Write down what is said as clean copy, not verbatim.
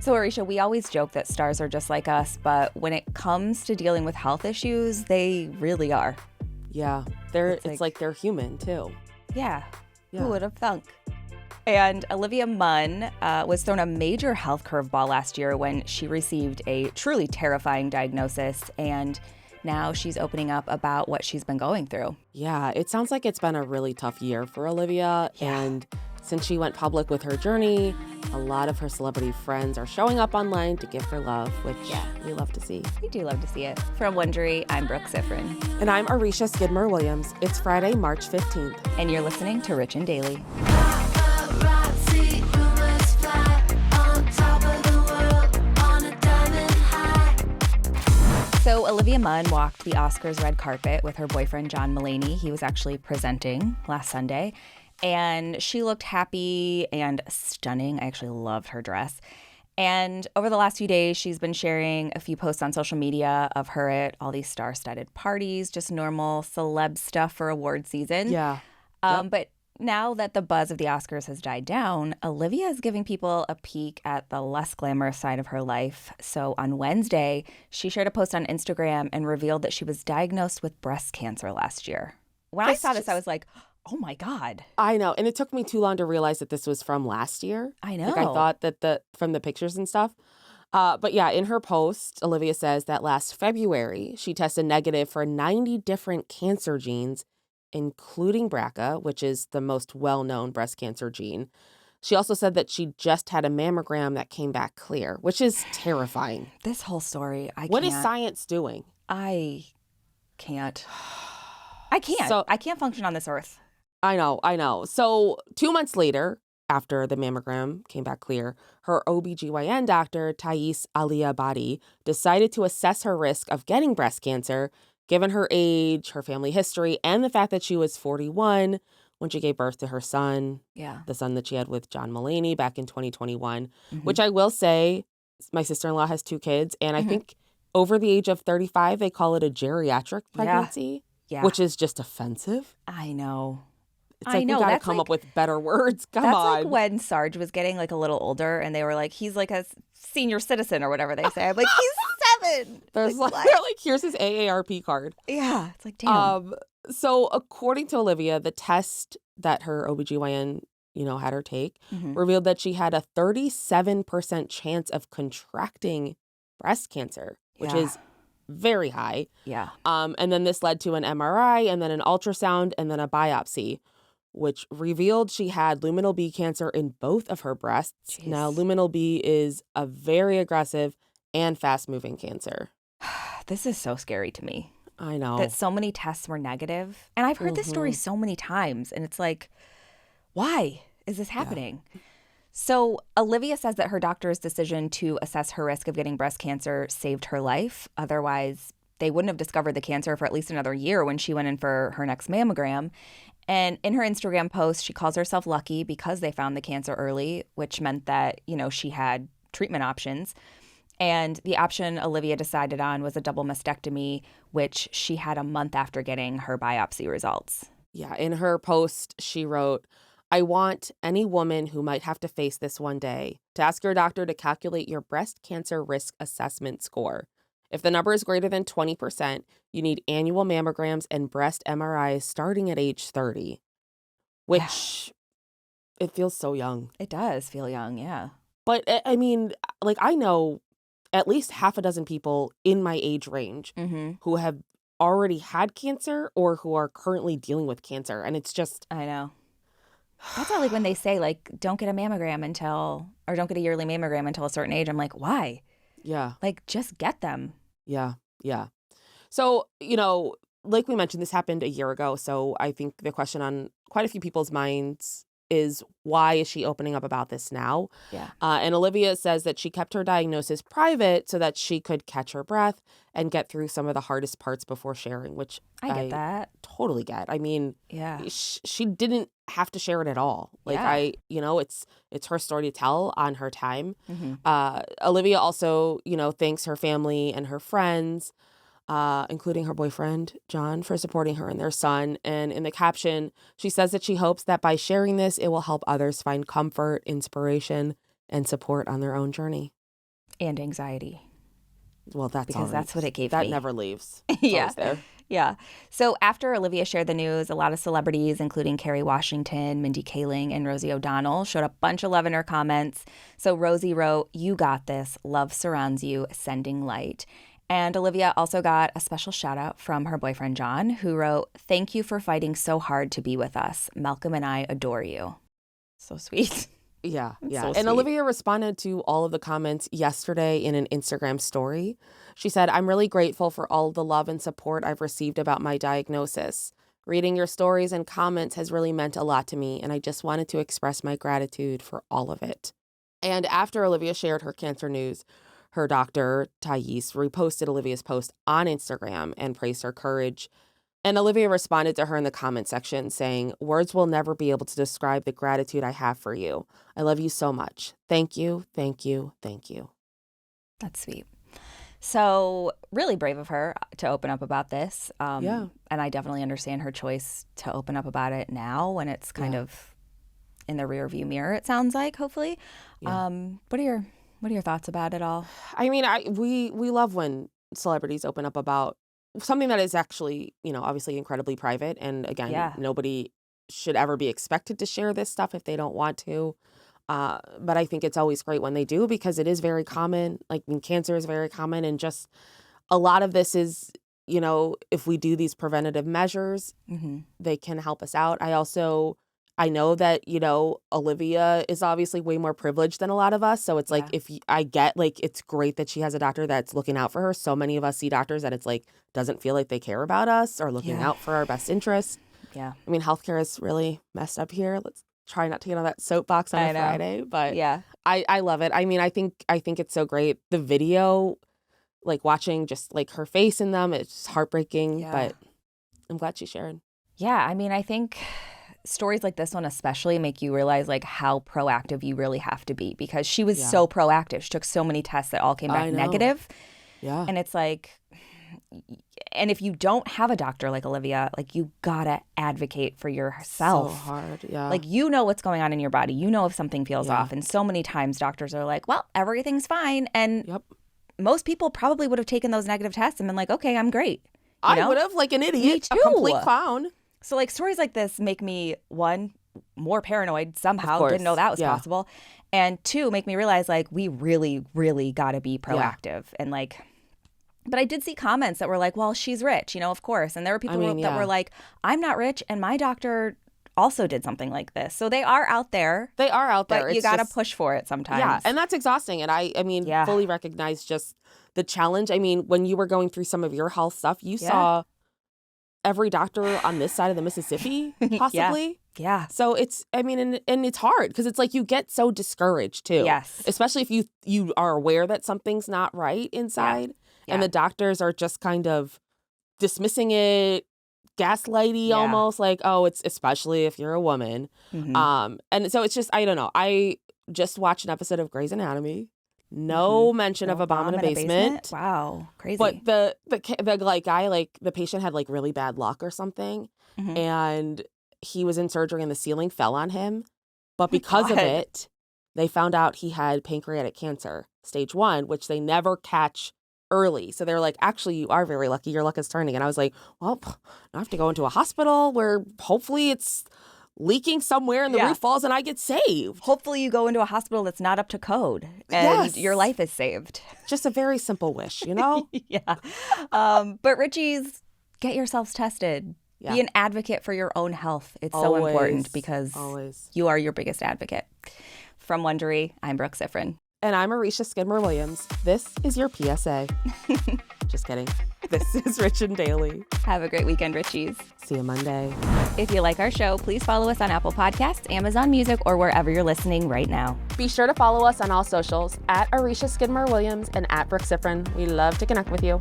So, Arisha, we always joke that stars are just like us, but when it comes to dealing with health issues, they really are. Yeah, it's like they're human too. Yeah. Who would have thunk? And Olivia Munn was thrown a major health curveball last year when she received a truly terrifying diagnosis, and now she's opening up about what she's been going through. Yeah, it sounds like it's been a really tough year for Olivia. Yeah. And since she went public with her journey, a lot of her celebrity friends are showing up online to give her love, which we love to see. We do love to see it. From Wondery, I'm Brooke Sifrin. And I'm Arisha Skidmore-Williams. It's Friday, March 15th. And you're listening to Rich and Daily. So Olivia Munn walked the Oscars red carpet with her boyfriend, John Mulaney. He was actually presenting last Sunday. And she looked happy and stunning. I actually loved her dress. And over the last few days, she's been sharing a few posts on social media of her at all these star-studded parties, just normal celeb stuff for award season. Yeah. But now that the buzz of the Oscars has died down, Olivia is giving people a peek at the less glamorous side of her life. So on Wednesday, she shared a post on Instagram and revealed that she was diagnosed with breast cancer last year. When I saw this, I was like, oh my God. I know. And it took me too long to realize that this was from last year. I know. Like I thought that from the pictures and stuff. But yeah, in her post, Olivia says that last February, she tested negative for 90 different cancer genes, including BRCA, which is the most well-known breast cancer gene. She also said that she just had a mammogram that came back clear, which is terrifying. This whole story, What is science doing? I can't. I can't function on this earth. I know. So 2 months later, after the mammogram came back clear, her OBGYN doctor, Thais Aliabadi, decided to assess her risk of getting breast cancer, given her age, her family history, and the fact that she was 41 when she gave birth to her son, the son that she had with John Mulaney back in 2021, which I will say, my sister-in-law has 2 kids, and I think over the age of 35, they call it a geriatric pregnancy, which is just offensive. I know. It's like we got to come up with better words. Come on. That's like when Sarge was getting like a little older and they were like, he's like a senior citizen or whatever they say. I'm like, he's 7. They're like, here's his AARP card. Yeah. It's like, damn. So according to Olivia, the test that her OBGYN, had her take revealed that she had a 37% chance of contracting breast cancer, which is very high. Yeah. And then this led to an MRI and then an ultrasound and then a biopsy, which revealed she had luminal B cancer in both of her breasts. Jeez. Now, luminal B is a very aggressive and fast-moving cancer. This is so scary to me. I know. That so many tests were negative. And I've heard this story so many times, and it's like, why is this happening? Yeah. So Olivia says that her doctor's decision to assess her risk of getting breast cancer saved her life. Otherwise, they wouldn't have discovered the cancer for at least another year when she went in for her next mammogram. And in her Instagram post, she calls herself lucky because they found the cancer early, which meant that, she had treatment options. And the option Olivia decided on was a double mastectomy, which she had a month after getting her biopsy results. Yeah, in her post, she wrote, I want any woman who might have to face this one day to ask your doctor to calculate your breast cancer risk assessment score. If the number is greater than 20%, you need annual mammograms and breast MRIs starting at age 30, which it feels so young. It does feel young, yeah. But I mean, like I know at least half a dozen people in my age range who have already had cancer or who are currently dealing with cancer. And it's just... I know. That's why, like, when they say, like, don't get a mammogram or don't get a yearly mammogram until a certain age, I'm like, why? Yeah. Like, just get them. Yeah. So, like we mentioned, this happened a year ago. So I think the question on quite a few people's minds is, why is she opening up about this now? Yeah. And Olivia says that she kept her diagnosis private so that she could catch her breath and get through some of the hardest parts before sharing, which I get that. Totally get. I mean, yeah, she didn't have to share it at all. Like it's her story to tell on her time. Olivia also, thanks her family and her friends, including her boyfriend, John, for supporting her and their son. And in the caption, she says that she hopes that by sharing this, it will help others find comfort, inspiration, and support on their own journey. And anxiety. Well, that's because that's what it gave me. That never leaves. It's because that's what it gave that me. never leaves. It's Yeah. always there. Yeah. So after Olivia shared the news, a lot of celebrities, including Kerry Washington, Mindy Kaling, and Rosie O'Donnell, showed a bunch of love in her comments. So Rosie wrote, "You got this. Love surrounds you. Sending light." And Olivia also got a special shout out from her boyfriend, John, who wrote, "Thank you for fighting so hard to be with us. Malcolm and I adore you." So sweet. Yeah, yeah. So And sweet. Olivia responded to all of the comments yesterday in an Instagram story. She said, "I'm really grateful for all the love and support I've received about my diagnosis. Reading your stories and comments has really meant a lot to me, and I just wanted to express my gratitude for all of it." And after Olivia shared her cancer news, her doctor, Thais, reposted Olivia's post on Instagram and praised her courage. And Olivia responded to her in the comment section saying, "Words will never be able to describe the gratitude I have for you. I love you so much. Thank you, thank you, thank you." That's sweet. So really brave of her to open up about this. Yeah. And I definitely understand her choice to open up about it now when it's kind of in the rear view mirror, it sounds like, hopefully. Yeah. What are your thoughts about it all? I mean, we love when celebrities open up about something that is actually, obviously incredibly private. And again, nobody should ever be expected to share this stuff if they don't want to. But I think it's always great when they do because it is very common. Like, cancer is very common. And just a lot of this is, if we do these preventative measures, they can help us out. I know that, Olivia is obviously way more privileged than a lot of us. So it's like, it's great that she has a doctor that's looking out for her. So many of us see doctors that it's like, doesn't feel like they care about us or looking out for our best interest. Yeah. I mean, healthcare is really messed up here. Let's try not to get on that soapbox on a Friday, but I love it. I mean, I think it's so great. The video, like watching just like her face in them, it's just heartbreaking, but I'm glad she shared. Yeah. I mean, I think stories like this one especially make you realize like how proactive you really have to be because she was so proactive. She took so many tests that all came back negative. Yeah. And it's like, and if you don't have a doctor like Olivia, like you gotta advocate for yourself. So hard, yeah. Like what's going on in your body. If something feels off. And so many times doctors are like, well, everything's fine. And most people probably would have taken those negative tests and been like, okay, I'm great. I would have, like an idiot, a complete clown. So like stories like this make me, one, more paranoid somehow. Didn't know that was possible. And two, make me realize like we really, really gotta be proactive and like. But I did see comments that were like, well, she's rich, of course. And there were people that were like, I'm not rich and my doctor also did something like this. So they are out there. But you got to push for it sometimes. Yeah, and that's exhausting. And I fully recognize just the challenge. I mean, when you were going through some of your health stuff, you saw every doctor on this side of the Mississippi, possibly. Yeah. So it's, and it's hard because it's like you get so discouraged too. Yes. Especially if you are aware that something's not right inside. Yeah. And the doctors are just kind of dismissing it, gaslighty almost, like, oh, it's especially if you're a woman. And so it's just, I don't know. I just watched an episode of Grey's Anatomy. No mention of a bomb in a basement. Wow, crazy. But the guy, like the patient had like really bad luck or something, and he was in surgery and the ceiling fell on him. But because of it, they found out he had pancreatic cancer, stage 1, which they never catch early. So they're like, actually, you are very lucky. Your luck is turning. And I was like, well, I have to go into a hospital where hopefully it's leaking somewhere and the roof falls and I get saved. Hopefully you go into a hospital that's not up to code and your life is saved. Just a very simple wish, Yeah. But Richies, get yourselves tested. Yeah. Be an advocate for your own health. It's so important because you are your biggest advocate. From Wondery, I'm Brooke Sifrin. And I'm Arisha Skidmore-Williams. This is your PSA. Just kidding. This is Rich and Daily. Have a great weekend, Richies. See you Monday. If you like our show, please follow us on Apple Podcasts, Amazon Music, or wherever you're listening right now. Be sure to follow us on all socials at Arisha Skidmore-Williams and at Brooke Sifrin. We love to connect with you.